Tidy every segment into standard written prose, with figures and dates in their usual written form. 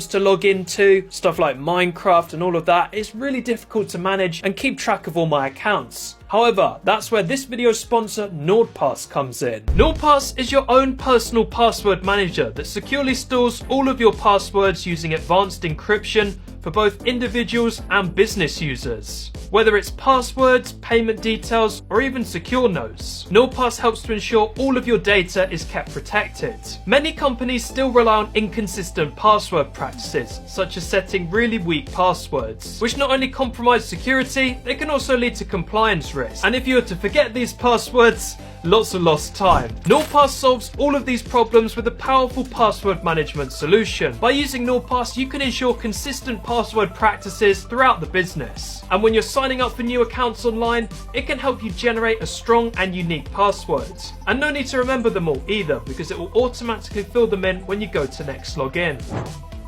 to log into, stuff like Minecraft and all of that. It's really difficult to manage and keep track of all my accounts. However, that's where this video's sponsor NordPass comes in. NordPass is your own personal password manager that securely stores all of your passwords using advanced encryption for both individuals and business users. Whether it's passwords, payment details, or even secure notes, NordPass helps to ensure all of your data is kept protected. Many companies still rely on inconsistent password practices, such as setting really weak passwords, which not only compromise security, they can also lead to compliance risks. And if you were to forget these passwords, lots of lost time. NordPass solves all of these problems with a powerful password management solution. By using NordPass, you can ensure consistent password practices throughout the business. And when you're signing up for new accounts online, it can help you generate a strong and unique password. And no need to remember them all either, because it will automatically fill them in when you go to next login.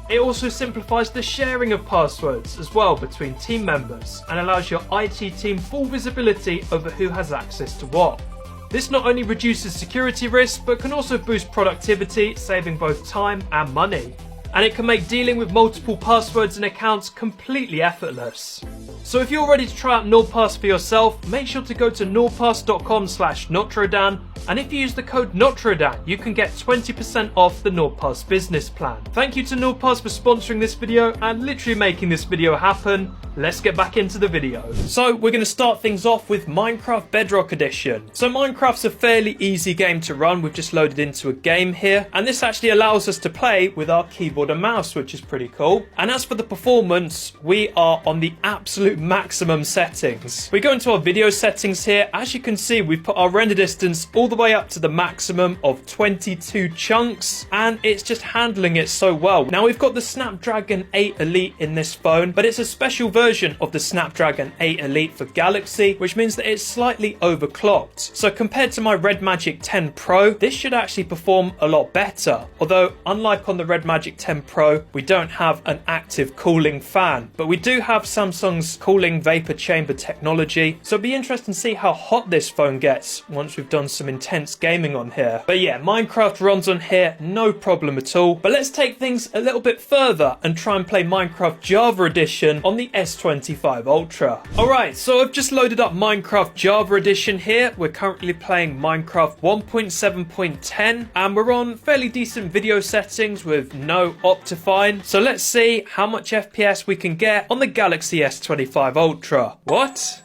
It also simplifies the sharing of passwords as well between team members and allows your IT team full visibility over who has access to what. This not only reduces security risks, but can also boost productivity, saving both time and money. And it can make dealing with multiple passwords and accounts completely effortless. So if you're ready to try out NordPass for yourself, make sure to go to nordpass.com/Notrodan, and if you use the code Notrodan, you can get 20% off the NordPass business plan. Thank you to NordPass for sponsoring this video and literally making this video happen. Let's get back into the video. So we're going to start things off with Minecraft Bedrock Edition. So Minecraft's a fairly easy game to run. We've just loaded into a game here, and this actually allows us to play with our keyboard and mouse, which is pretty cool. And as for the performance, we are on the absolute maximum settings. We go into our video settings here. As you can see, we've put our render distance all the way up to the maximum of 22 chunks, and it's just handling it so well. Now we've got the Snapdragon 8 Elite in this phone, but it's a special version of the Snapdragon 8 Elite for Galaxy, which means that it's slightly overclocked. So compared to my Red Magic 10 Pro, this should actually perform a lot better. Although, unlike on the Red Magic 10 Pro, we don't have an active cooling fan, but we do have Samsung's cooling vapor chamber technology. So it'll be interesting to see how hot this phone gets once we've done some intense gaming on here. But yeah, Minecraft runs on here, no problem at all. But let's take things a little bit further and try and play Minecraft Java Edition on the S25 Ultra. Alright, so I've just loaded up Minecraft Java Edition here. We're currently playing Minecraft 1.7.10 and we're on fairly decent video settings with no Optifine. So let's see how much FPS we can get on the Galaxy S25 Ultra. What?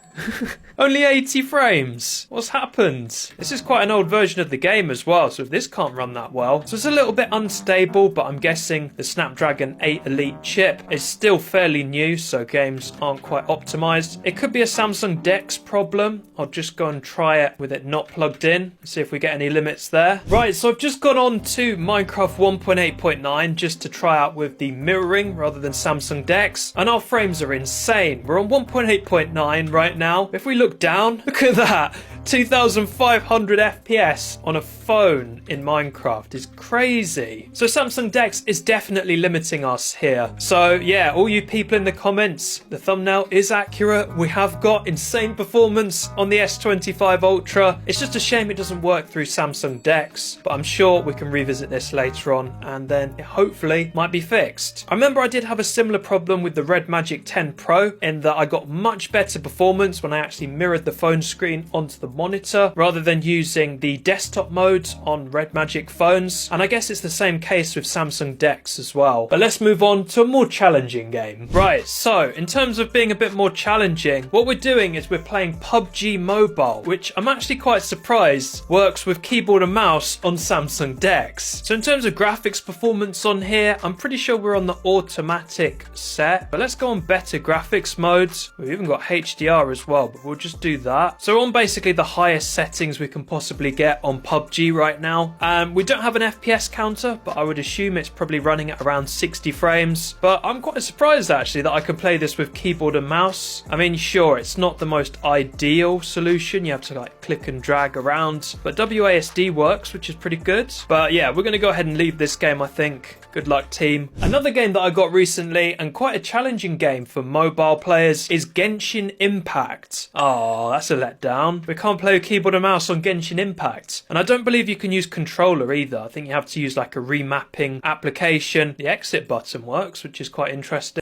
Only 80 frames. What's happened? This is quite an old version of the game as well, so if this can't run that well. So it's a little bit unstable, but I'm guessing the Snapdragon 8 Elite chip is still fairly new, so games aren't quite optimized. It could be a Samsung DeX problem. I'll just go and try it with it not plugged in, see if we get any limits there. Right, so I've just gone on to Minecraft 1.8.9 just to try out with the mirroring rather than Samsung DeX, and our frames are insane. We're on 1.8.9 right now. If we look down, look at that, 2,500 FPS on a phone in Minecraft is crazy. So Samsung DeX is definitely limiting us here. So yeah, all you people in the comments, the thumbnail is accurate. We have got insane performance on the S25 Ultra. It's just a shame it doesn't work through Samsung DeX, but I'm sure we can revisit this later on and then it hopefully might be fixed. I remember I did have a similar problem with the Red Magic 10 Pro in that I got much better performance when I actually mirrored the phone screen onto the monitor rather than using the desktop mode on Red Magic phones, and I guess it's the same case with Samsung DeX as well. But let's move on to a more challenging game. Right, so in terms of being a bit more challenging, what we're doing is we're playing PUBG Mobile, which I'm actually quite surprised works with keyboard and mouse on Samsung DeX. So in terms of graphics performance on here, I'm pretty sure we're on the automatic set, but let's go on better graphics modes. We've even got HDR as well, but we'll just do that. So we're on basically the highest settings we can possibly get on PUBG right now. We don't have an FPS counter, but I would assume it's probably running at around 60 frames. But I'm quite surprised actually that I can play this with keyboard and mouse. I mean, sure, it's not the most ideal solution. You have to like click and drag around. But WASD works, which is pretty good. But yeah, we're going to go ahead and leave this game, I think. Good luck, team. Another game that I got recently, and quite a challenging game for mobile players, is Genshin Impact. Oh, that's a letdown. We can't play with keyboard and mouse on Genshin Impact. And I don't believe you can use controller either. I think you have to use like a remapping application. The exit button works, which is quite interesting.